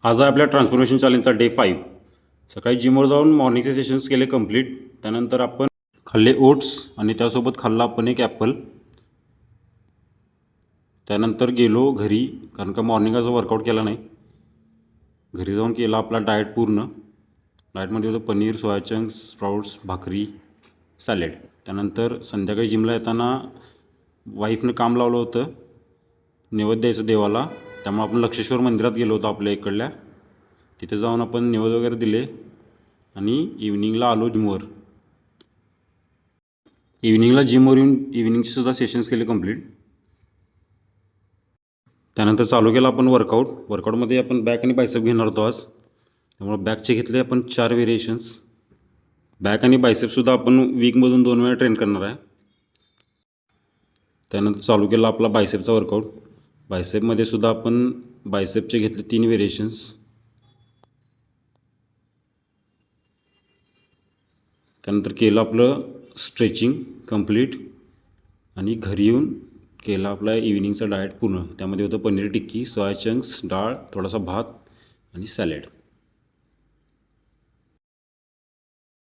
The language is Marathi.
आज आहे आपल्या ट्रान्सफॉर्मेशन चॅलेंजचा डे 5. सकाळी जिमवर जाऊन मॉर्निंगचे सेशन्स केले कंप्लीट. त्यानंतर आपण खाल्ले ओट्स आणि त्यासोबत खाल्ला आपण एक ॲपल. त्यानंतर गेलो घरी, कारण का मॉर्निंगचा वर्कआउट केला नाही. घरी जाऊन केला आपला डाएट पूर्ण. डाएटमध्ये होतं पनीर, सोया चंक्स, स्प्राउट्स, भाकरी, सॅलेड. त्यानंतर संध्याकाळी जिमला येताना वाईफनं काम लावलं होतं नैवेद्य द्यायचं देवाला. त्यामुळे आपण लक्षेश्वर मंदिरात गेलो होतो आपल्या इकडल्या. तिथे जाऊन आपण नैवेद्य वगैरे दिले आणि इव्हिनिंगला आलो जिमवर. इव्हिनिंगला जिमवर येऊन इव्हिनिंगचे सुद्धा सेशन्स केले कंप्लीट. त्यानंतर चालू केला आपण वर्कआउटमध्ये आपण बॅक आणि बायसेप घेणार होतो आज. त्यामुळे बॅकचे घेतले आपण 4 व्हेरिएशन्स. बॅक आणि बायसेपसुद्धा आपण वीकमधून 2 वेळा ट्रेन करणार आहे. त्यानंतर चालू केला आपला बायसेपचा वर्कआउट. बायसेपमध्ये सुद्धा आपण बायसेपचे घेतले 3 व्हेरिएशन्स. त्यानंतर केलं आपलं स्ट्रेचिंग कंप्लीट आणि घरी येऊन केला आपला इव्हिनिंगचा डाएट पूर्ण. त्यामध्ये होतं पनीर टिक्की, सोया चंक्स, डाळ, थोडासा भात आणि सॅलेड.